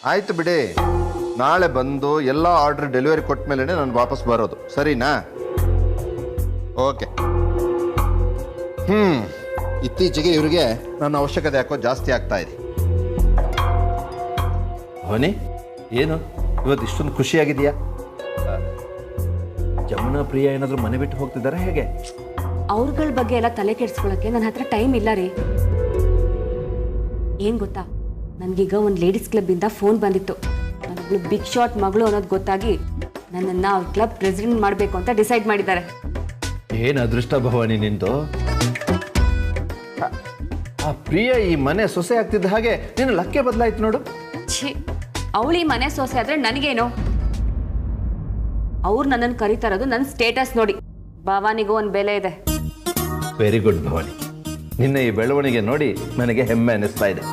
ಆಯ್ತು ಬಿಡಿ, ನಾಳೆ ಬಂದು ಎಲ್ಲ ಆರ್ಡರ್ ಡೆಲಿವರಿ ಕೊಟ್ಟ ಮೇಲೆ ನಾನು ವಾಪಸ್ ಬರೋದು, ಸರಿನಾ? ಓಕೆ. ಇತ್ತೀಚೆಗೆ ಇವರಿಗೆ ನನ್ನ ಅವಶ್ಯಕತೆ ಯಾಕೋ ಜಾಸ್ತಿ ಆಗ್ತಾ ಇದೆ. ಭವಾನಿ, ಏನು ಇವತ್ತು ಇಷ್ಟೊಂದು ಖುಷಿಯಾಗಿದೆಯಾ? ಜಮುನಾ ಪ್ರಿಯಾ ಏನಾದರೂ ಮನೆ ಬಿಟ್ಟು ಹೋಗ್ತಿದ್ದಾರೆ ಹೇಗೆ? ಅವ್ರಗಳ ಬಗ್ಗೆ ಎಲ್ಲ ತಲೆ ಕೆಡಿಸ್ಕೊಳ್ಳೋಕ್ಕೆ ನನ್ನ ಹತ್ರ ಟೈಮ್ ಇಲ್ಲ ರೀ. ಏನು ಗೊತ್ತಾ, ನನಗೀಗ ಒಂದು ಲೇಡೀಸ್ ಕ್ಲಬ್ಬಿಂದ ಫೋನ್ ಬಂದಿತ್ತು. ನನ್ನೊಬ್ಳು ಬಿಗ್ ಶಾಟ್ ಮಗಳು ಅನ್ನೋದು ಗೊತ್ತಾಗಿ ನನ್ನನ್ನು ಅವ್ರ ಕ್ಲಬ್ ಪ್ರೆಸಿಡೆಂಟ್ ಮಾಡಬೇಕು ಅಂತ ಡಿಸೈಡ್ ಮಾಡಿದ್ದಾರೆ. ಏನು ಅದೃಷ್ಟ ಭವಾನಿ ನಿಂದು. ಆ ಪ್ರಿಯಾ ಈ ಮನೆ ಸೊಸೆ ಆಗ್ತಿದ್ದ ಹಾಗೆ ನಿನ್ನ ಲಕ್ಕೆ ಬದಲಾಯ್ತು ನೋಡು. ಛೀ, ಅವಳು ಈ ಮನೆ ಸೊಸೆ ಆದರೆ ನನಗೇನು? ಅವ್ರು ನನ್ನನ್ನು ಕರೀತಾ ಇರೋದು ನನ್ನ ಸ್ಟೇಟಸ್ ನೋಡಿ. ಭವಾನಿಗೂ ಒಂದು ಬೆಲೆ ಇದೆ. ವೆರಿ ಗುಡ್ ಭವಾನಿ, ನಿನ್ನ ಈ ಬೆಳವಣಿಗೆ ನೋಡಿ ನನಗೆ ಹೆಮ್ಮೆ ಅನ್ನಿಸ್ತಾ ಇದೆ.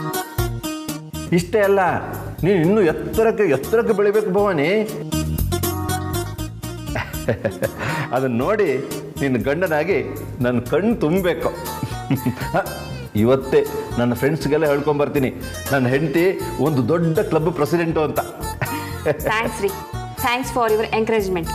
ಇಷ್ಟೇ ಅಲ್ಲ, ನೀನು ಇನ್ನೂ ಎತ್ತರಕ್ಕೆ ಬೆಳಿಬೇಕು ಭವಾನಿ. ಅದನ್ನು ನೋಡಿ ನಿನ್ನ ಗಂಡನಾಗಿ ನನ್ನ ಕಣ್ಣು ತುಂಬಬೇಕು. ಇವತ್ತೇ ನನ್ನ ಫ್ರೆಂಡ್ಸ್ಗೆಲ್ಲ ಹೇಳ್ಕೊಂಬರ್ತೀನಿ, ನನ್ನ ಹೆಂಡತಿ ಒಂದು ದೊಡ್ಡ ಕ್ಲಬ್ ಪ್ರೆಸಿಡೆಂಟು ಅಂತ. ಥ್ಯಾಂಕ್ಸ್ ರೀ, thanks for your encouragement.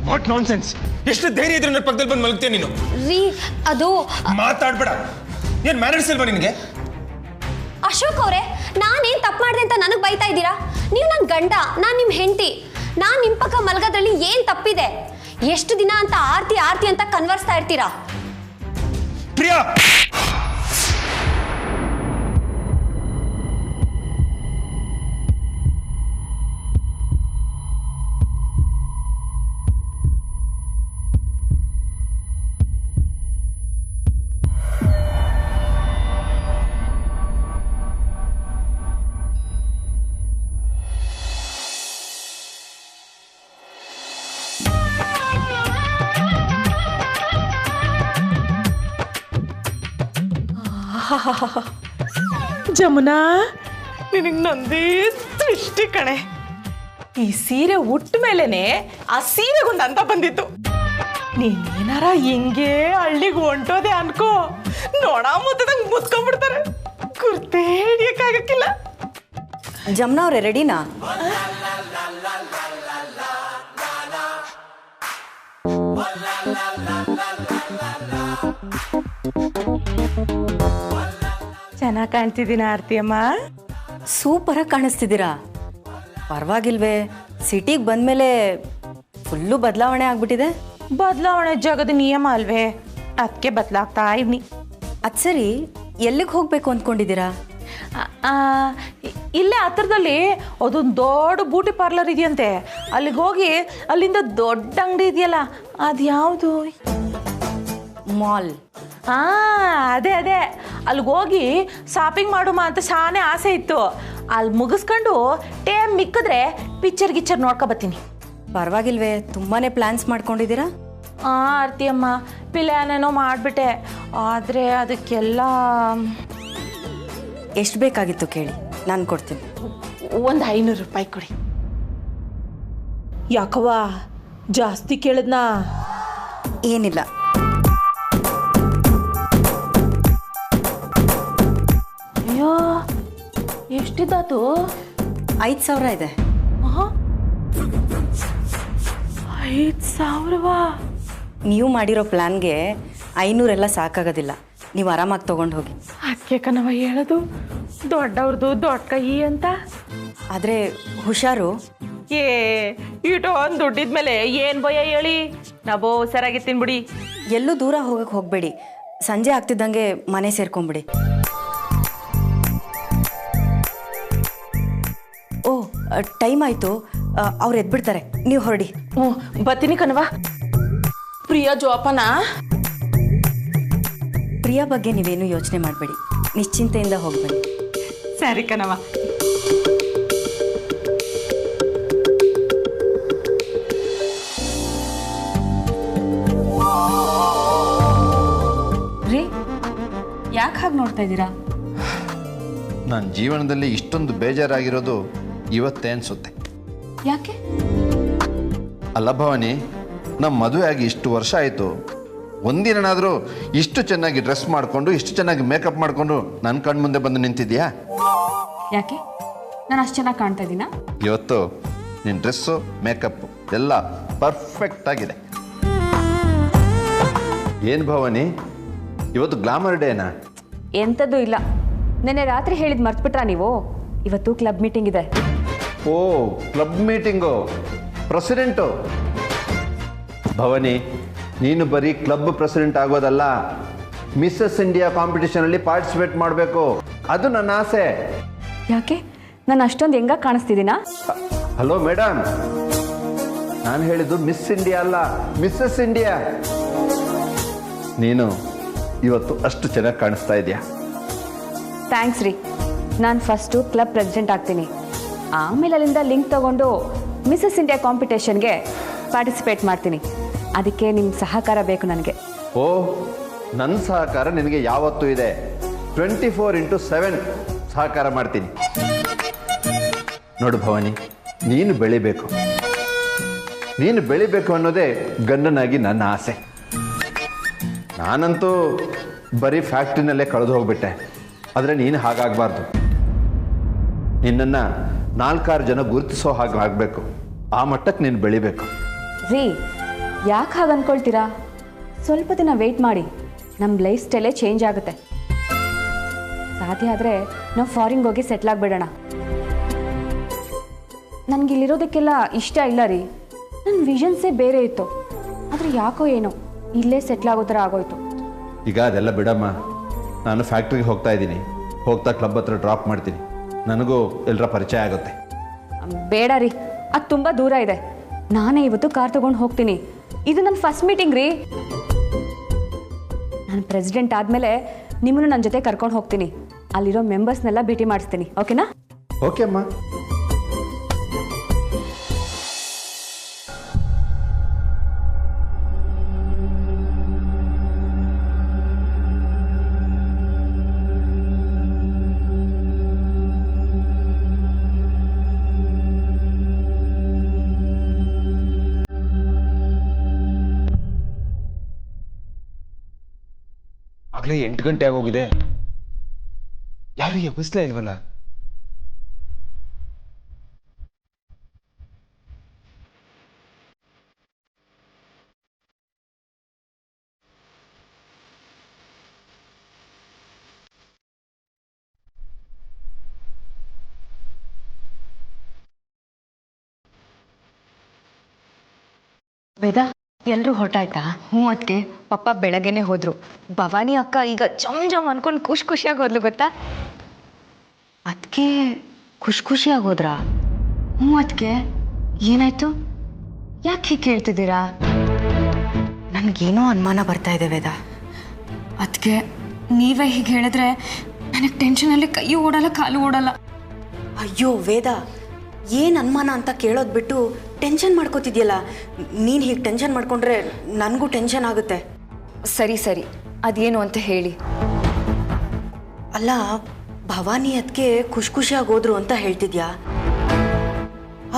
What nonsense! ಎಷ್ಟು ಧೈರ್ಯ ಇದ್ರೆ ನನ್ನ ಪಕ್ಕದಲ್ಲಿ ಬಂದು ಮಲಗ್ತೀಯ ನೀನು? ರೀ, ಅದು ಮಾತಾಡ್ಬೇಡ. ಏನ್ ಮ್ಯಾನರ್ಸ್ ಇಲ್ವಾ ನಿನಗೆ? ಅಶೋಕ್ ಅವರೇ, ನಾನೇನ್ ತಪ್ಪು ಮಾಡಿದೆ ಅಂತ ನನಗೆ ಬೈತಾ ಇದ್ದೀರಾ? ನೀವು ನನ್ನ ಗಂಡ, ನಾನು ನಿಮ್ಮ ಹೆಂಡತಿ. ನಾನು ನಿಮ್ಮ ಪಕ್ಕ ಮಲಗೋದ್ರಲ್ಲಿ ಏನ್ ತಪ್ಪಿದೆ? ಎಷ್ಟು ದಿನ ಅಂತ ಆರ್ತಿ ಆರ್ತಿ ಅಂತ ಕನ್ವರ್ಸ್ತಾ ಇರ್ತೀರಾ? ಪ್ರಿಯಾ, ಜಮುನಾ, ನಿನಗೆ ನಂದೇ ದೃಷ್ಟಿ ಕಣೆ. ಈ ಸೀರೆ ಉಟ್ಟ ಮೇಲೇನೆ ಆ ಸೀರೆಗೊಂದು ಅಂತ ಬಂದಿತ್ತು. ನೀನೇನಾರ ಹಿಂಗೆ ಹಳ್ಳಿಗೆ ಹೊಂಟೋದೆ ಅನ್ಕೋ, ನೋಡ ಮುತ್ತದಂಗೆ ಮುತ್ಕೊಂಡ್ಬಿಡ್ತಾರೆ. ಕುರ್ತೆ ಹಿಡಿಯಕ್ಕಾಗಕ್ಕಿಲ್ಲ. ಜಮ್ನಾ ಅವ್ರೆ, ರೆಡಿನಾ? ಚೆನ್ನಾಗಿ ಕಾಣ್ತಿದ್ದೀನ ಆರ್ತಿ ಅಮ್ಮ? ಸೂಪರಾಗಿ ಕಾಣಿಸ್ತಿದ್ದೀರಾ. ಪರವಾಗಿಲ್ವೇ? ಸಿಟಿಗೆ ಬಂದಮೇಲೆ ಫುಲ್ಲು ಬದಲಾವಣೆ ಆಗ್ಬಿಟ್ಟಿದೆ. ಬದಲಾವಣೆ ಜಗದ ನಿಯಮ ಅಲ್ವೇ, ಅದಕ್ಕೆ ಬದಲಾಗ್ತಾ ಇವ್ನಿ. ಅದು ಸರಿ, ಎಲ್ಲಿಗೆ ಹೋಗಬೇಕು ಅಂದ್ಕೊಂಡಿದ್ದೀರಾ? ಇಲ್ಲೇ ಹತ್ರದಲ್ಲಿ ಅದೊಂದು ದೊಡ್ಡ ಬ್ಯೂಟಿ ಪಾರ್ಲರ್ ಇದೆಯಂತೆ. ಅಲ್ಲಿಗೆ ಹೋಗಿ ಅಲ್ಲಿಂದ ದೊಡ್ಡ ಅಂಗಡಿ ಇದೆಯಲ್ಲ, ಅದು ಯಾವುದು? ಮಾಲ್. ಅದೇ ಅದೇ, ಅಲ್ಲಿಗೆ ಹೋಗಿ ಶಾಪಿಂಗ್ ಮಾಡುಮ ಅಂತ ಶಾನೆ ಆಸೆ ಇತ್ತು. ಅಲ್ಲಿ ಮುಗಿಸ್ಕೊಂಡು ಟೈಮ್ ಮಿಕ್ಕಿದ್ರೆ ಪಿಕ್ಚರ್ ಗಿಚ್ಚರ್ ನೋಡ್ಕೊಬತ್ತೀನಿ. ಪರವಾಗಿಲ್ವೇ? ತುಂಬಾ ಪ್ಲ್ಯಾನ್ಸ್ ಮಾಡ್ಕೊಂಡಿದ್ದೀರಾ? ಆರ್ತಿ ಅಮ್ಮ, ಪ್ಲ್ಯಾನೇನೋ ಮಾಡಿಬಿಟ್ಟೆ, ಆದರೆ ಅದಕ್ಕೆಲ್ಲ ಎಷ್ಟು ಬೇಕಾಗಿತ್ತು ಕೇಳಿ, ನಾನು ಕೊಡ್ತೀನಿ. ಒಂದು 500 ರೂಪಾಯಿ ಕೊಡಿ. ಯಾಕವ್ವ ಜಾಸ್ತಿ ಕೇಳಿದ್ನಾ? ಏನಿಲ್ಲ. ಅಯ್ಯೋ, ಎಷ್ಟಿದ್ದಾತು? 5,000 ಇದೆ. 5,000ವಾ? ನೀವು ಮಾಡಿರೋ ಪ್ಲ್ಯಾನ್ಗೆ 500 ಎಲ್ಲ ಸಾಕಾಗೋದಿಲ್ಲ. ನೀವು ಆರಾಮಾಗಿ ತೊಗೊಂಡು ಹೋಗಿ. ಅದಕ್ಕೆ ಕಣವ ಹೇಳೋದು, ದೊಡ್ಡವ್ರದ್ದು ದೊಡ್ಡ ಕೈ ಅಂತ. ಆದರೆ ಹುಷಾರು. ಏ ಇಟೊಂದು ದುಡ್ಡಿದ್ಮೇಲೆ ಏನು ಭಯ ಹೇಳಿ, ನಾವು ಸರಾಗಿ ತಿನ್ಬಿಡಿ. ಎಲ್ಲೂ ದೂರ ಹೋಗಕ್ಕೆ ಹೋಗಬೇಡಿ. ಸಂಜೆ ಆಗ್ತಿದ್ದಂಗೆ ಮನೆ ಸೇರ್ಕೊಂಬಿಡಿ. ಓ ಟೈಮ್ ಆಯಿತು, ಅವ್ರು ಎದ್ಬಿಡ್ತಾರೆ, ನೀವು ಹೊರಡಿ. ಹ್ಞೂ ಬರ್ತೀನಿ ಕಣವ. ಪ್ರಿಯಾ ಜೋಪಾನ. ಪ್ರಿಯಾ ಬಗ್ಗೆ ನೀವೇನು ಯೋಚನೆ ಮಾಡಬೇಡಿ, ನಿಶ್ಚಿಂತೆಯಿಂದ ಹೋಗ್ಬೇಡಿ. ಸರಿ ಕಣವ. ರೀ ಯಾಕೆ ಹಾಗೆ ನೋಡ್ತಾ ಇದ್ದೀರಾ? ನನ್ನ ಜೀವನದಲ್ಲಿ ಇಷ್ಟೊಂದು ಬೇಜಾರಾಗಿರೋದು ಇವತ್ತೇ ಅನಿಸುತ್ತೆ. ಯಾಕೆ? ಅಲ್ಲ ಭವಾನಿ, ನಮ್ಮ ಮದುವೆ ಆಗಿ ಇಷ್ಟು ವರ್ಷ ಆಯಿತು, ಒಂದಿನಾದರೂ ಇಷ್ಟು ಚೆನ್ನಾಗಿ ಡ್ರೆಸ್ ಮಾಡಿಕೊಂಡು ಇಷ್ಟು ಚೆನ್ನಾಗಿ ಮೇಕಪ್ ಮಾಡಿಕೊಂಡು ನನ್ನ ಕಣ್ಣು ಮುಂದೆ ಬಂದು ನಿಂತಿದ್ಯಾ? ಯಾಕೆ ನಾನು ಅಷ್ಟು ಚೆನ್ನಾಗಿ ಕಾಣ್ತಾ ಇದ್ದೀನಾ? ಇವತ್ತು ನಿನ್ನ ಡ್ರೆಸ್ಸು ಮೇಕಪ್ಪು ಎಲ್ಲ ಪರ್ಫೆಕ್ಟ್ ಆಗಿದೆ. ಏನು ಭವಾನಿ, ಇವತ್ತು ಗ್ಲಾಮರ್ ಡೇನಾ? ಎಂಥದ್ದು ಇಲ್ಲ. ನೆನ್ನೆ ರಾತ್ರಿ ಹೇಳಿದ್ ಮರ್ತ್ಬಿಟ್ರಾ ನೀವು? ಇವತ್ತು ಕ್ಲಬ್ ಮೀಟಿಂಗ್ ಇದೆ. ಓ ಕ್ಲಬ್ ಮೀಟಿಂಗು, ಪ್ರೆಸಿಡೆಂಟು. ಭವಾನಿ, ನೀನು ಬರೀ ಕ್ಲಬ್ ಪ್ರೆಸಿಡೆಂಟ್ ಆಗೋದಲ್ಲ, ಮಿಸ್ಸಸ್ ಇಂಡಿಯಾ ಕಾಂಪಿಟೇಷನಲ್ಲಿ ಪಾರ್ಟಿಸಿಪೇಟ್ ಮಾಡಬೇಕು, ಅದು ನನ್ನ ಆಸೆ. ಯಾಕೆ ನಾನು ಅಷ್ಟೊಂದು ಹೆಂಗ ಕಾಣಿಸ್ತಿದ್ದೀನಾ? ಹಲೋ ಮೇಡಮ್, ನಾನು ಹೇಳಿದ್ದು ಮಿಸ್ ಇಂಡಿಯಾ ಅಲ್ಲ, ಮಿಸ್ಸಸ್ ಇಂಡಿಯಾ. ನೀನು ಇವತ್ತು ಅಷ್ಟು ಚೆನ್ನಾಗಿ ಕಾಣಿಸ್ತಾ ಇದೆಯಾ. ಥ್ಯಾಂಕ್ಸ್ ರೀ. ನಾನು ಫಸ್ಟು ಕ್ಲಬ್ ಪ್ರೆಸಿಡೆಂಟ್ ಆಗ್ತೀನಿ, ಆಮೇಲೆ ಅಲ್ಲಿಂದ ಲಿಂಕ್ ತಗೊಂಡು ಮಿಸ್ಸಸ್ ಇಂಡಿಯಾ ಕಾಂಪಿಟೇಷನ್ಗೆ ಪಾರ್ಟಿಸಿಪೇಟ್ ಮಾಡ್ತೀನಿ. ಅದಕ್ಕೆ ನಿಮ್ಮ ಸಹಕಾರ ಬೇಕು ನನಗೆ. ಓ, ನನ್ನ ಸಹಕಾರ ನಿನಗೆ ಯಾವತ್ತೂ ಇದೆ. 24x7 ಸಹಕಾರ ಮಾಡ್ತೀನಿ. ನೋಡು ಭವಾನಿ, ನೀನು ಬೆಳಿಬೇಕು, ನೀನು ಬೆಳಿಬೇಕು ಅನ್ನೋದೇ ಗಂಡನಾಗಿ ನನ್ನ ಆಸೆ. ನಾನಂತೂ ಬರೀ ಫ್ಯಾಕ್ಟ್ರಿನಲ್ಲೇ ಕಳೆದು ಹೋಗ್ಬಿಟ್ಟೆ, ಆದರೆ ನೀನು ಹಾಗಾಗಬಾರ್ದು. ನಿನ್ನನ್ನು 4-6 ಜನ ಗುರುತಿಸೋ ಹಾಗೆ ಆಗಬೇಕು. ಆ ಮಟ್ಟಕ್ಕೆ ನೀನು ಬೆಳಿಬೇಕು. ರೀ ಯಾಕೆ ಹಾಗೆ ಅಂದ್ಕೊಳ್ತೀರಾ? ಸ್ವಲ್ಪ ದಿನ ವೆಯ್ಟ್ ಮಾಡಿ, ನಮ್ಮ ಲೈಫ್ ಸ್ಟೈಲೇ ಚೇಂಜ್ ಆಗುತ್ತೆ. ಸಾಧ್ಯ ಆದರೆ ನಾವು ಫಾರಿನ್ಗೆ ಹೋಗಿ ಸೆಟ್ಲ್ ಆಗಿಬಿಡೋಣ. ನನಗಿಲ್ಲಿರೋದಕ್ಕೆಲ್ಲ ಇಷ್ಟ ಇಲ್ಲ ರೀ. ನನ್ನ ವಿಷನ್ಸೇ ಬೇರೆ ಇತ್ತು, ಆದರೆ ಯಾಕೋ ಏನೋ ಇಲ್ಲೇ ಸೆಟ್ಲ್ ಆಗೋ ಥರ ಆಗೋಯ್ತು. ಈಗ ಅದೆಲ್ಲ ಬಿಡಮ್ಮ, ನಾನು ಫ್ಯಾಕ್ಟ್ರಿಗೆ ಹೋಗ್ತಾ ಇದ್ದೀನಿ, ಹೋಗ್ತಾ ಕ್ಲಬ್ ಹತ್ರ ಡ್ರಾಪ್ ಮಾಡ್ತೀನಿ. ನನಗೂ ಎಲ್ಲರ ಪರಿಚಯ ಆಗುತ್ತೆ. ಬೇಡ ರೀ, ಅದು ತುಂಬ ದೂರ ಇದೆ. ನಾನೇ ಇವತ್ತು ಕಾರ್ ತೊಗೊಂಡು ಹೋಗ್ತೀನಿ. ಇದು ನನ್ನ ಫಸ್ಟ್ ಮೀಟಿಂಗ್ ರೀ. ನಾನು ಪ್ರೆಸಿಡೆಂಟ್ ಆದಮೇಲೆ ನಿಮ್ಮನ್ನು ನನ್ನ ಜೊತೆ ಕರ್ಕೊಂಡು ಹೋಗ್ತೀನಿ. ಅಲ್ಲಿರೋ ಮೆಂಬರ್ಸ್ನೆಲ್ಲ ಭೇಟಿ ಮಾಡಿಸ್ತೀನಿ. ಓಕೆನಾ? ಓಕೆ ಅಮ್ಮ. ಆಗ್ಲೇ 8 ಗಂಟೆ ಆಗೋಗಿದೆ, ಯಾರು ಎಬ್ಬಿಸ್ಲೇ ಇಲ್ವಲ್ಲ. ವೇದ, ಎಲ್ಲರೂ ಹೊರಟಾಯ್ತಾ? ಹ್ಞೂ ಅದಕ್ಕೆ ಪಪ್ಪ ಬೆಳಗ್ಗೆನೆ ಹೋದ್ರು. ಭವಾನಿ ಅಕ್ಕ ಈಗ ಜಮ್ ಅನ್ಕೊಂಡು ಖುಷಿಯಾಗಿ ಹೋದ್ಲು ಗೊತ್ತಾ? ಅದಕ್ಕೆ ಖುಷಿಯಾಗಿ ಹೋದ್ರಾ? ಹ್ಞೂ ಅದಕ್ಕೆ ಏನಾಯ್ತು? ಯಾಕೆ ಹೀಗೆ ಕೇಳ್ತಿದ್ದೀರಾ? ನನಗೇನೋ ಅನುಮಾನ ಬರ್ತಾ ಇದೆ ವೇದ. ಅದಕ್ಕೆ ನೀವೇ ಹೀಗೆ ಹೇಳಿದ್ರೆ ನನಗೆ ಟೆನ್ಷನಲ್ಲಿ ಕೈ ಓಡಲ್ಲ, ಕಾಲು ಓಡಲ್ಲ. ಅಯ್ಯೋ ವೇದ, ಏನು ಅನುಮಾನ ಅಂತ ಕೇಳೋದು ಬಿಟ್ಟು ಟೆನ್ಷನ್ ಮಾಡ್ಕೋತಿದ್ಯಲ್ಲ. ನೀನು ಹೀಗೆ ಟೆನ್ಷನ್ ಮಾಡ್ಕೊಂಡ್ರೆ ನನಗೂ ಟೆನ್ಷನ್ ಆಗುತ್ತೆ. ಸರಿ ಅದೇನು ಅಂತ ಹೇಳಿ. ಅಲ್ಲ, ಭವಾನಿ ಅದಕ್ಕೆ ಖುಷಿಯಾಗಿ ಹೋದ್ರು ಅಂತ ಹೇಳ್ತಿದ್ಯಾ?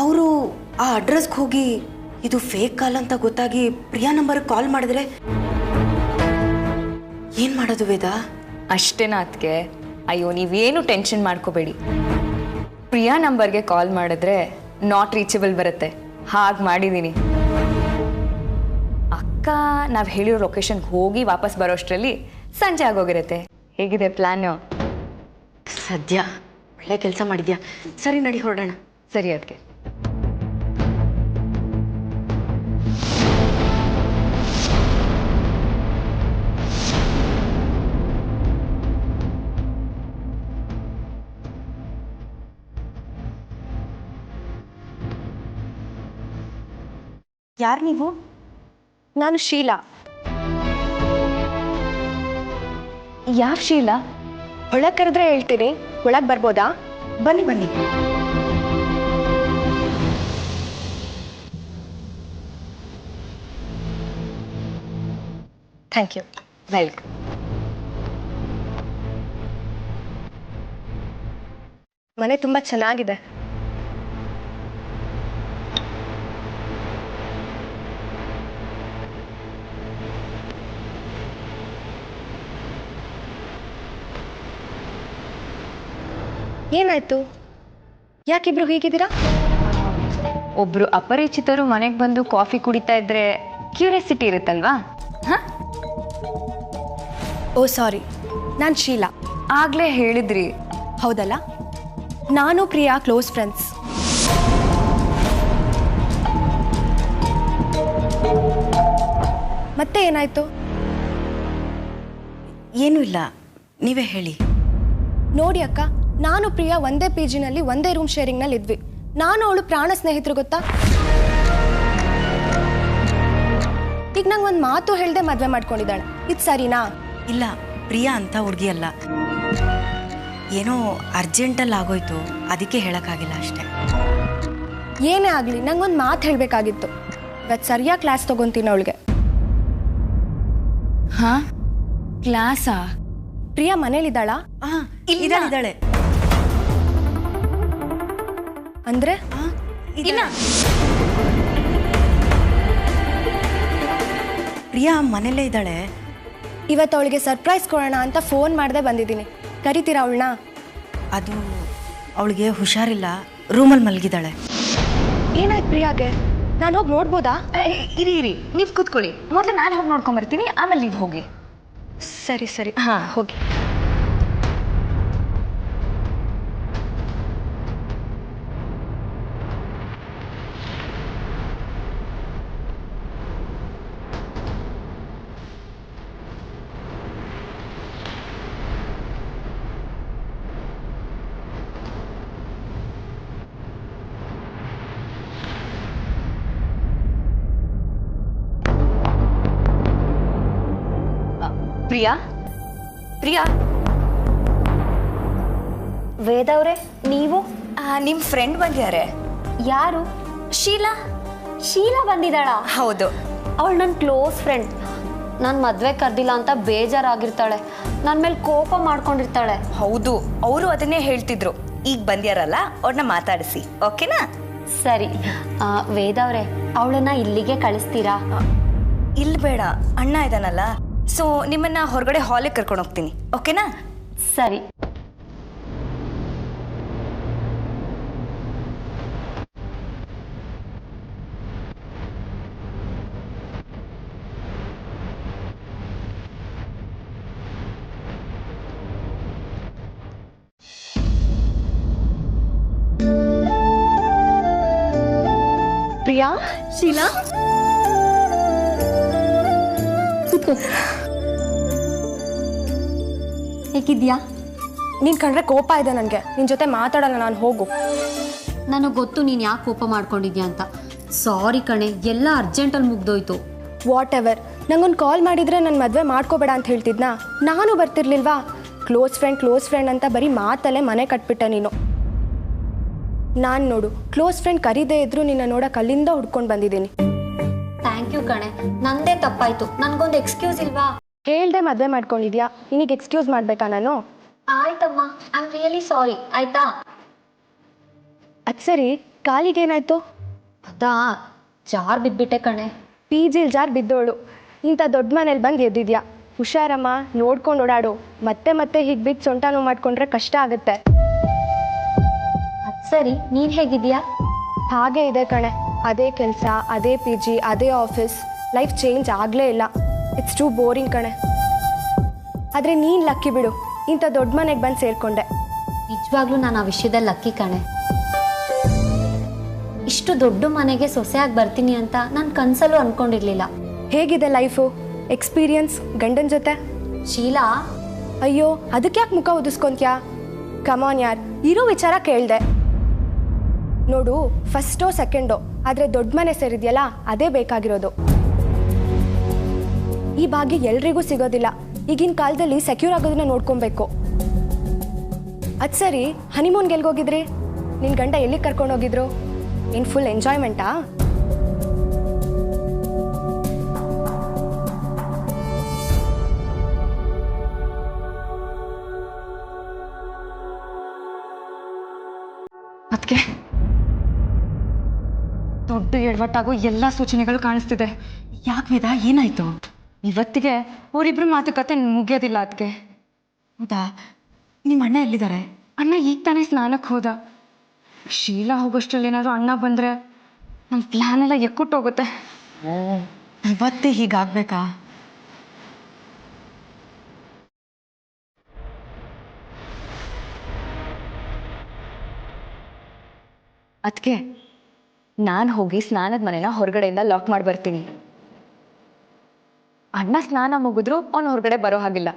ಅವರು ಆ ಅಡ್ರೆಸ್ಗೆ ಹೋಗಿ ಇದು ಫೇಕ್ ಕಾಲ್ ಅಂತ ಗೊತ್ತಾಗಿ ಪ್ರಿಯಾ ನಂಬರ್ಗೆ ಕಾಲ್ ಮಾಡಿದ್ರೆ ಏನು ಮಾಡೋದು ವೇದ? ಅಷ್ಟೇನಾ ಅದಕ್ಕೆ? ಅಯ್ಯೋ ನೀವೇನು ಟೆನ್ಷನ್ ಮಾಡ್ಕೋಬೇಡಿ. ಪ್ರಿಯಾ ನಂಬರ್ಗೆ ಕಾಲ್ ಮಾಡಿದ್ರೆ ನಾಟ್ ರೀಚಬಲ್ ಬರುತ್ತೆ. ಹಾಗೆ ಮಾಡಿದ್ದೀನಿ. ಅಕ್ಕ ನಾವು ಹೇಳಿರೋ ಲೊಕೇಶನ್ಗೆ ಹೋಗಿ ವಾಪಸ್ ಬರೋಷ್ಟರಲ್ಲಿ ಸಂಜೆ ಆಗೋಗಿರುತ್ತೆ. ಹೇಗಿದೆ ಪ್ಲ್ಯಾನು? ಸದ್ಯ ಒಳ್ಳೆ ಕೆಲಸ ಮಾಡಿದ್ಯಾ. ಸರಿ ನಡಿ ಹೊರಡೋಣ. ಸರಿ ಅದಕ್ಕೆ. ಯಾರು ನೀವು? ನಾನು ಶೀಲಾ. ಯಾವ ಶೀಲಾ? ಒಳಗೆ ಕರೆದ್ರೆ ಹೇಳ್ತೀನಿ, ಒಳಗೆ ಬರ್ಬೋದಾ? ಬನ್ನಿ ಬನ್ನಿ. Thank you. ವೆಲ್ಕಮ್. ಮನೆ ತುಂಬ ಚೆನ್ನಾಗಿದೆ. ಏನಾಯ್ತು? ಯಾಕಿಬ್ರು ಹೀಗಿದ್ದೀರಾ? ಒಬ್ರು ಅಪರಿಚಿತರು ಮನೆಗೆ ಬಂದು ಕಾಫಿ ಕುಡಿತಾ ಇದ್ರೆ ಕ್ಯೂರಿಯಾಸಿಟಿ ಇರುತ್ತಲ್ವಾ? ಹಾಂ, ಓ ಸಾರಿ, ನಾನು ಶೀಲಾ. ಆಗ್ಲೇ ಹೇಳಿದ್ರಿ. ಹೌದಲ್ಲ, ನಾನು ಪ್ರಿಯಾ ಕ್ಲೋಸ್ ಫ್ರೆಂಡ್ಸ್. ಮತ್ತೆ ಏನಾಯ್ತು? ಏನೂ ಇಲ್ಲ, ನೀವೇ ಹೇಳಿ. ನೋಡಿ ಅಕ್ಕ, ನಾನು ಪ್ರಿಯಾ ಒಂದೇ ಪಿ ಜಿನಲ್ಲಿ ಒಂದೇ ರೂಮ್ ಶೇರಿಂಗ್ನಲ್ಲಿ ಇದ್ವಿ. ನಾನು ಅವಳು ಪ್ರಾಣ ಸ್ನೇಹಿತರು ಗೊತ್ತಾ. ಈಗ ನಂಗೆ ಒಂದು ಮಾತು ಹೇಳ್ದೆ ಮದುವೆ ಮಾಡ್ಕೊಂಡಿದ್ದಾಳೆ. ಇದು ಸರಿನಾ? ಇಲ್ಲ, ಪ್ರಿಯಾ ಅಂತ ಹುಡುಗಿ ಅಲ್ಲ. ಏನೋ ಅರ್ಜೆಂಟಲ್ಲಿ ಆಗೋಯ್ತು, ಅದಕ್ಕೆ ಹೇಳೋಕ್ಕಾಗಿಲ್ಲ ಅಷ್ಟೇ. ಏನೇ ಆಗಲಿ ನಂಗೊಂದು ಮಾತು ಹೇಳಬೇಕಾಗಿತ್ತು. ಇವತ್ತು ಸರಿಯಾಗಿ ಕ್ಲಾಸ್ ತೊಗೊತೀನಿ ಅವಳಿಗೆ. ಹಾಂ, ಕ್ಲಾಸಾ? ಪ್ರಿಯಾ ಮನೇಲಿದ್ದಾಳಾ? ಹಾಂ, ಇದ್ದಾಳೆ. ಅಂದ್ರೆ ಇಲ್ಲ, ಪ್ರಿಯಾ ಮನೇಲೇ ಇದ್ದಾಳೆ. ಇವತ್ತು ಅವಳಿಗೆ ಸರ್ಪ್ರೈಸ್ ಕೊಡೋಣ ಅಂತ ಫೋನ್ ಮಾಡದೆ ಬಂದಿದ್ದೀನಿ. ಕರಿತೀರಾ ಅವಳನ್ನ? ಅದು ಅವಳಿಗೆ ಹುಷಾರಿಲ್ಲ, ರೂಮಲ್ಲಿ ಮಲಗಿದ್ದಾಳೆ. ಏನಾಯ್ತು ಪ್ರಿಯಾಗೆ? ನಾನು ಹೋಗಿ ನೋಡ್ಬೋದಾ? ಇರಿ ಇರಿ, ನೀವು ಕೂತ್ಕೊಳ್ಳಿ. ಮೊದಲು ನಾನು ಹೋಗಿ ನೋಡ್ಕೊಂಬರ್ತೀನಿ, ಆಮೇಲೆ ನೀವು ಹೋಗಿ. ಸರಿ ಸರಿ, ಹಾಂ ಹೋಗಿ. ಪ್ರಿಯಾ, ಪ್ರಿಯಾ. ವೇದ ಅವರೇ, ನೀವು? ನಿಮ್ಮ ಫ್ರೆಂಡ್ ಬಂದಿದ್ದಾರೆ. ಯಾರು? ಶೀಲಾ. ಶೀಲಾ ಬಂದಿದ್ದಾಳಾ? ಹೌದು. ಅವಳು ನನ್ನ ಕ್ಲೋಸ್ ಫ್ರೆಂಡ್. ನಾನು ಮದುವೆ ಕರೆದಿಲ್ಲ ಅಂತ ಬೇಜಾರಾಗಿರ್ತಾಳೆ, ನನ್ನ ಮೇಲೆ ಕೋಪ ಮಾಡ್ಕೊಂಡಿರ್ತಾಳೆ. ಹೌದು, ಅವರು ಅದನ್ನೇ ಹೇಳ್ತಿದ್ರು. ಈಗ ಬಂದ್ಯಾರಲ್ಲ, ಅವ್ರನ್ನ ಮಾತಾಡಿಸಿ, ಓಕೆನಾ? ಸರಿ. ವೇದ ಅವರೇ, ಅವಳನ್ನ ಇಲ್ಲಿಗೆ ಕಳಿಸ್ತೀರಾ? ಇಲ್ಲಿ ಬೇಡ, ಅಣ್ಣ ಇದಾನಲ್ಲ, ಸೊ ನಿಮ್ಮನ್ನ ಹೊರಗಡೆ ಹಾಲಿಗೆ ಕರ್ಕೊಂಡು ಹೋಗ್ತೀನಿ, ಓಕೆನಾ? ಸರಿ. ಪ್ರಿಯಾ, ಶೀಲಾ, ಹೇಗಿದ್ಯಾ? ನೀನು ಕಂಡ್ರೆ ಕೋಪ ಇದೆ ನನಗೆ. ನಿನ್ನ ಜೊತೆ ಮಾತಾಡಲ್ಲ ನಾನು, ಹೋಗು. ನನಗೆ ಗೊತ್ತು ನೀನು ಯಾಕೆ ಕೋಪ ಮಾಡ್ಕೊಂಡಿದ್ಯಾ ಅಂತ. ಸಾರಿ ಕಣೆ, ಎಲ್ಲ ಅರ್ಜೆಂಟಲ್ಲಿ ಮುಗ್ದೋಯ್ತು. What ever. ನಂಗೊಂದು ಕಾಲ್ ಮಾಡಿದರೆ ನನ್ನ ಮದುವೆ ಮಾಡ್ಕೋಬೇಡ ಅಂತ ಹೇಳ್ತಿದ್ನಾ? ನಾನು ಬರ್ತಿರ್ಲಿಲ್ವಾ? ಕ್ಲೋಸ್ ಫ್ರೆಂಡ್ ಅಂತ ಬರೀ ಮಾತಲ್ಲೇ ಮನೆ ಕಟ್ಬಿಟ್ಟೆ ನೀನು. ನಾನು ನೋಡು, ಕ್ಲೋಸ್ ಫ್ರೆಂಡ್ ಕರೀದೇ ಇದ್ರು ನಿನ್ನ ನೋಡಕ್ಕೆ ಅಲ್ಲಿಂದ ಹುಡ್ಕೊಂಡು ಬಂದಿದ್ದೀನಿ. ಥ್ಯಾಂಕ್ ಯು ಕಣೆ, ನಂದೇ ತಪ್ಪಾಯ್ತು. ನನಗೊಂದು ಎಕ್ಸ್ಕ್ಯೂಸ್ ಇಲ್ವಾ? ಹೇಳ್ದೆ ಮದುವೆ ಮಾಡ್ಕೊಂಡಿದ್ಯಾ, ನಿನಗೆ ಎಕ್ಸ್ಕ್ಯೂಸ್ ಮಾಡಬೇಕಾ ನಾನು? ಆಯ್ತಮ್ಮ, ಐ ಆಮ್ ರಿಯಲಿ ಸಾರಿ, ಆಯ್ತಾ? ಅದು ಸರಿ, ಕಾಲಿಗೇನಾಯ್ತು? ಅದಾ, ಜಾರ್ ಬಿದ್ಬಿಟ್ಟೆ ಕಣೆ. ಪಿ ಜಿಲ್ ಜಾರ್ ಬಿದ್ದೋಳು, ಇಂಥ ದೊಡ್ಡ ಮನೇಲಿ ಬಂದು ಎದ್ದಿದ್ಯಾ. ಹುಷಾರಮ್ಮ, ನೋಡ್ಕೊಂಡು ಓಡಾಡು. ಮತ್ತೆ ಹೀಗೆ ಬಿದ್ದು ಸೊಂಟ ನೋವು ಮಾಡ್ಕೊಂಡ್ರೆ ಕಷ್ಟ ಆಗುತ್ತೆ. ಅದು ಸರಿ, ನೀನು ಹೇಗಿದ್ಯಾ? ಹಾಗೇ ಇದೆ ಕಣೆ, ಅದೇ ಕೆಲಸ, ಅದೇ ಪಿ ಜಿ, ಅದೇ ಆಫೀಸ್. ಲೈಫ್ ಚೇಂಜ್ ಆಗಲೇ ಇಲ್ಲ. ಇಟ್ಸ್ ಟೂ ಬೋರಿಂಗ್ ಕಣೆ. ಆದರೆ ನೀನು ಲಕ್ಕಿ ಬಿಡು, ಇಂಥ ದೊಡ್ಡ ಮನೆಗೆ ಬಂದು ಸೇರಿಕೊಂಡೆ. ನಿಜ ನಿಜವಾಗ್ಲೂ ನಾನು ಆ ವಿಷಯದಲ್ಲಿ ಲಕ್ಕಿ ಕಣೆ. ಇಷ್ಟು ದೊಡ್ಡ ಮನೆಗೆ ಸೊಸೆಯಾಗಿ ಬರ್ತೀನಿ ಅಂತ ನಾನು ಕನಸಲ್ಲೂ ಅನ್ಕೊಂಡಿರ್ಲಿಲ್ಲ. ಹೇಗಿದೆ ಲೈಫು, ಎಕ್ಸ್ಪೀರಿಯನ್ಸ್ ಗಂಡನ ಜೊತೆ? ಶೀಲಾ, ಅಯ್ಯೋ ಅದಕ್ಕೆ ಯಾಕೆ ಮುಖ ಉದಿಸ್ಕೊಂತ್ಯಾ? ಕಮಾನ್ ಯಾರ್, ಇರೋ ವಿಚಾರ ಕೇಳಿದೆ ನೋಡು. ಫಸ್ಟೋ ಸೆಕೆಂಡೋ, ಆದರೆ ದೊಡ್ಡ ಮನೆ ಸೇರಿದ್ಯಲ್ಲ ಅದೇ ಬೇಕಾಗಿರೋದು. ಈ ಭಾಗ್ಯ ಎಲ್ರಿಗೂ ಸಿಗೋದಿಲ್ಲ. ಈಗಿನ ಕಾಲದಲ್ಲಿ ಸೆಕ್ಯೂರ್ ಆಗೋದನ್ನ ನೋಡ್ಕೊಬೇಕು. ಅದು ಸರಿ, ಹನಿಮೂನ್ಗೆ ಎಲ್ಗೋಗಿದ್ರಿ? ನಿನ್ನ ಗಂಡ ಎಲ್ಲಿಗೆ ಕರ್ಕೊಂಡೋಗಿದ್ರು? ಏನು ಫುಲ್ ಎಂಜಾಯ್ಮೆಂಟಾ? ಅದಕ್ಕೆ ದೊಡ್ಡ ಎಡವಟ್ಟಾಗೋ ಎಲ್ಲ ಸೂಚನೆಗಳು ಕಾಣಿಸ್ತಿದೆ. ಯಾಕೆ ವೇದ, ಏನಾಯ್ತು? ಇವತ್ತಿಗೆ ಅವರಿಬ್ರು ಮಾತುಕತೆ ಮುಗಿಯೋದಿಲ್ಲ. ಅದಕ್ಕೆ ಹೌದಾ? ನಿಮ್ಮ ಅಣ್ಣ ಎಲ್ಲಿದ್ದಾರೆ? ಅಣ್ಣ ಈಗ ತಾನೇ ಸ್ನಾನಕ್ಕೆ ಹೋದ. ಶೀಲಾ ಹೋಗೋಷ್ಟರಲ್ಲಿ ಏನಾದ್ರು ಅಣ್ಣ ಬಂದರೆ ನಮ್ಮ ಪ್ಲ್ಯಾನ್ ಎಲ್ಲ ಎಕ್ಕುಟ್ಟೋಗುತ್ತೆ. ಇವತ್ತೇ ಹೀಗಾಗಬೇಕಾ? ಅದಕ್ಕೆ ನಾನು ಹೋಗಿ ಸ್ನಾನದ ಮನೆನ ಹೊರಗಡೆಯಿಂದ ಲಾಕ್ ಮಾಡಿ ಬರ್ತೀನಿ. ಅಣ್ಣ ಸ್ನಾನ ಮುಗಿದ್ರು ಅವನು ಹೊರಗಡೆ ಬರೋ ಹಾಗಿಲ್ಲ.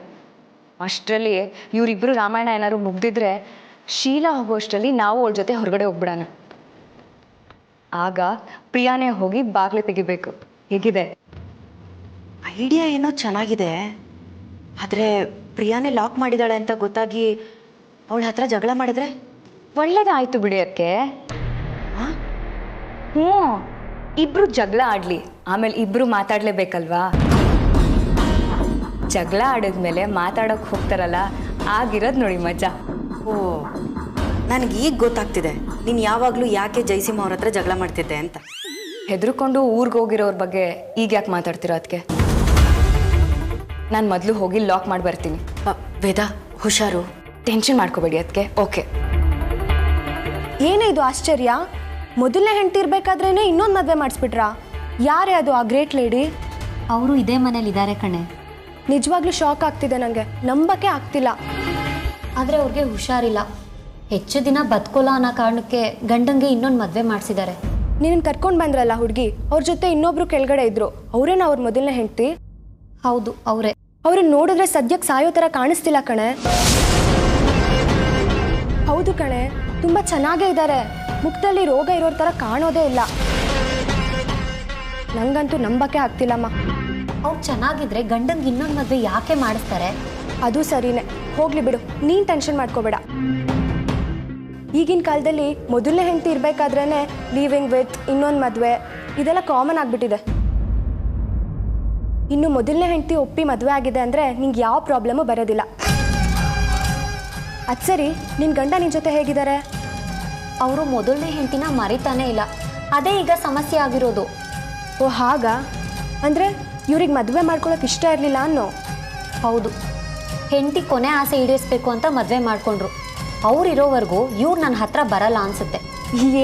ಅಷ್ಟರಲ್ಲಿ ಇವರಿಬ್ಬರು ರಾಮಾಯಣ ಏನಾದ್ರು ಮುಗ್ದಿದ್ರೆ ಶೀಲಾ ಹೋಗೋಷ್ಟರಲ್ಲಿ ನಾವು ಅವಳ ಜೊತೆ ಹೊರಗಡೆ ಹೋಗ್ಬಿಡೋಣ. ಆಗ ಪ್ರಿಯಾನೇ ಹೋಗಿ ಬಾಗಿಲು ತೆಗಿಬೇಕು. ಹೇಗಿದೆ ಐಡಿಯಾ? ಏನೋ ಚೆನ್ನಾಗಿದೆ, ಆದರೆ ಪ್ರಿಯಾನೇ ಲಾಕ್ ಮಾಡಿದಾಳೆ ಅಂತ ಗೊತ್ತಾಗಿ ಅವಳ ಹತ್ರ ಜಗಳ ಮಾಡಿದ್ರೆ? ಒಳ್ಳೇದಾಯ್ತು ಬಿಡಿ. ಅದಕ್ಕೆ ಇಬ್ರು ಜಗಳ ಆಡ್ಲಿ, ಆಮೇಲೆ ಇಬ್ರು ಮಾತಾಡ್ಲೇಬೇಕಲ್ವಾ? ಜಗಳ ಆಡಿದ್ಮೇಲೆ ಮಾತಾಡೋಕೆ ಹೋಗ್ತಾರಲ್ಲ, ಆಗಿರೋದು ನೋಡಿ ಮಜಾ. ಓ, ನನಗೆ ಈಗ ಗೊತ್ತಾಗ್ತಿದೆ ನೀನು ಯಾವಾಗಲೂ ಯಾಕೆ ಜಯಸಿಂಹ ಅವ್ರ ಹತ್ರ ಜಗಳ ಮಾಡ್ತಿದ್ದೆ ಅಂತ. ಹೆದರ್ಕೊಂಡು ಊರಿಗೆ ಹೋಗಿರೋರ ಬಗ್ಗೆ ಈಗ ಯಾಕೆ ಮಾತಾಡ್ತಿರೋ? ಅದಕ್ಕೆ ನಾನು ಮೊದಲು ಹೋಗಿ ಲಾಕ್ ಮಾಡಿ ಬರ್ತೀನಿ. ವೇದ, ಹುಷಾರು. ಟೆನ್ಷನ್ ಮಾಡ್ಕೋಬೇಡಿ. ಅದಕ್ಕೆ ಓಕೆ. ಏನೇ ಇದು ಆಶ್ಚರ್ಯ? ಮೊದಲನೇ ಹೆಂಡತಿ ಇರ್ಬೇಕಾದ್ರೇನೆ ಇನ್ನೊಂದು ಮದುವೆ ಮಾಡಿಸ್ಬಿಟ್ರಾ? ಯಾರೇ ಅದು ಆ ಗ್ರೇಟ್ ಲೇಡಿ? ಅವರು ಇದೇ ಮನೇಲಿ ಇದ್ದಾರೆ ಕಣೆ. ನಿಜವಾಗ್ಲೂ ಶಾಕ್ ಆಗ್ತಿದೆ ನನಗೆ, ನಂಬಕ್ಕೆ ಆಗ್ತಿಲ್ಲ. ಆದರೆ ಅವ್ರಿಗೆ ಹುಷಾರಿಲ್ಲ. ಹೆಚ್ಚು ದಿನ ಬದುಕೋಲ್ಲ ಅನ್ನೋ ಕಾರಣಕ್ಕೆ ಗಂಡಂಗೆ ಇನ್ನೊಂದು ಮದುವೆ ಮಾಡಿಸಿದ್ದಾರೆ. ನೀನು ಕರ್ಕೊಂಡು ಬಂದ್ರಲ್ಲ ಹುಡುಗಿ, ಅವ್ರ ಜೊತೆ ಇನ್ನೊಬ್ರು ಕೆಳಗಡೆ ಇದ್ರು. ಅವರೇನ ಅವ್ರ ಮೊದಲನೇ ಹೆಂಡತಿ? ಹೌದು, ಅವರೇ. ಅವ್ರನ್ನ ನೋಡಿದ್ರೆ ಸದ್ಯಕ್ಕೆ ಸಾಯೋ ಥರ ಕಾಣಿಸ್ತಿಲ್ಲ ಕಣೆ. ಹೌದು ಕಣೆ, ತುಂಬ ಚೆನ್ನಾಗೇ ಇದ್ದಾರೆ. ಮುಖದಲ್ಲಿ ರೋಗ ಇರೋರ ಥರ ಕಾಣೋದೇ ಇಲ್ಲ. ನಂಗಂತೂ ನಂಬಕ್ಕೆ ಆಗ್ತಿಲ್ಲಮ್ಮ. ಅವ್ರು ಚೆನ್ನಾಗಿದ್ರೆ ಗಂಡಂಗೆ ಇನ್ನೊಂದು ಮದುವೆ ಯಾಕೆ ಮಾಡಿಸ್ತಾರೆ? ಅದು ಸರಿನೇ, ಹೋಗ್ಲಿ ಬಿಡು, ನೀನು ಟೆನ್ಷನ್ ಮಾಡ್ಕೋಬೇಡ. ಈಗಿನ ಕಾಲದಲ್ಲಿ ಮೊದಲನೇ ಹೆಂಡತಿ ಇರಬೇಕಾದ್ರೇ ಲೀವಿಂಗ್ ವಿತ್, ಇನ್ನೊಂದು ಮದುವೆ, ಇದೆಲ್ಲ ಕಾಮನ್ ಆಗಿಬಿಟ್ಟಿದೆ. ಇನ್ನು ಮೊದಲನೇ ಹೆಂಡತಿ ಒಪ್ಪಿ ಮದುವೆ ಆಗಿದೆ ಅಂದರೆ ನಿಂಗೆ ಯಾವ ಪ್ರಾಬ್ಲಮು ಬರೋದಿಲ್ಲ. ಅದು ಸರಿ, ನಿನ್ನ ಗಂಡ ನಿನ್ನ ಜೊತೆ ಹೇಗಿದ್ದಾರೆ? ಅವರು ಮೊದಲನೇ ಹೆಂಡತಿನ ಮರಿತಾನೇ ಇಲ್ಲ. ಅದೇ ಈಗ ಸಮಸ್ಯೆ ಆಗಿರೋದು. ಓ ಹಾಗಾ? ಅಂದರೆ ಇವ್ರಿಗೆ ಮದುವೆ ಮಾಡ್ಕೊಳ್ಳೋಕೆ ಇಷ್ಟ ಇರಲಿಲ್ಲ ಅನ್ನೋ? ಹೌದು, ಹೆಂಡತಿ ಕೊನೆ ಆಸೆ ಈಡೇರಿಸ್ಬೇಕು ಅಂತ ಮದುವೆ ಮಾಡಿಕೊಂಡ್ರು. ಅವ್ರಿರೋವರೆಗೂ ಇವ್ರು ನನ್ನ ಹತ್ರ ಬರಲ್ಲ ಅನಿಸುತ್ತೆ.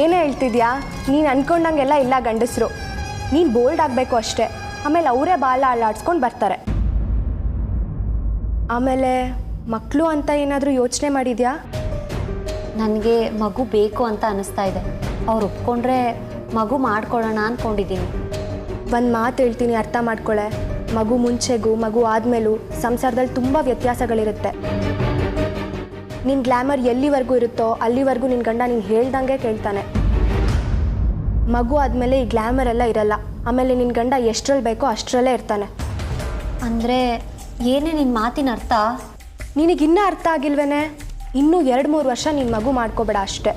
ಏನೇ ಹೇಳ್ತಿದ್ಯಾ? ನೀನು ಅಂದ್ಕೊಂಡಂಗೆಲ್ಲ ಇಲ್ಲ ಗಂಡಸರು. ನೀನು ಬೋಲ್ಡ್ ಆಗಬೇಕು ಅಷ್ಟೇ, ಆಮೇಲೆ ಅವರೇ ಬಾಲ ಅಲ್ಲಾಡ್ಸ್ಕೊಂಡು ಬರ್ತಾರೆ. ಆಮೇಲೆ ಮಕ್ಕಳು ಅಂತ ಏನಾದರೂ ಯೋಚನೆ ಮಾಡಿದ್ಯಾ? ನನಗೆ ಮಗು ಬೇಕು ಅಂತ ಅನ್ನಿಸ್ತಾ ಇದೆ. ಅವ್ರು ಒಪ್ಕೊಂಡ್ರೆ ಮಗು ಮಾಡ್ಕೊಳ್ಳೋಣ ಅಂದ್ಕೊಂಡಿದ್ದೀನಿ. ಒಂದು ಮಾತು ಹೇಳ್ತೀನಿ, ಅರ್ಥ ಮಾಡ್ಕೊಳ್ಳೆ. ಮಗು ಮುಂಚೆಗೂ ಮಗು ಆದಮೇಲೂ ಸಂಸಾರದಲ್ಲಿ ತುಂಬ ವ್ಯತ್ಯಾಸಗಳಿರುತ್ತೆ. ನಿನ್ನ ಗ್ಲ್ಯಾಮರ್ ಎಲ್ಲಿವರೆಗೂ ಇರುತ್ತೋ ಅಲ್ಲಿವರೆಗೂ ನಿನ್ನ ಗಂಡ ನೀನು ಹೇಳ್ದಂಗೆ ಕೇಳ್ತಾನೆ. ಮಗು ಆದಮೇಲೆ ಈ ಗ್ಲ್ಯಾಮರ್ ಎಲ್ಲ ಇರಲ್ಲ. ಆಮೇಲೆ ನಿನ್ನ ಗಂಡ ಎಷ್ಟರಲ್ಲಿ ಬೇಕೋ ಅಷ್ಟರಲ್ಲೇ ಇರ್ತಾನೆ. ಅಂದರೆ ಏನೇ ನಿನ್ನ ಮಾತಿನ ಅರ್ಥ? ನಿನಗಿನ್ನೂ ಅರ್ಥ ಆಗಿಲ್ವೇನೆ? ಇನ್ನೂ 2-3 ವರ್ಷ ನೀನು ಮಗು ಮಾಡ್ಕೋಬೇಡ ಅಷ್ಟೇ.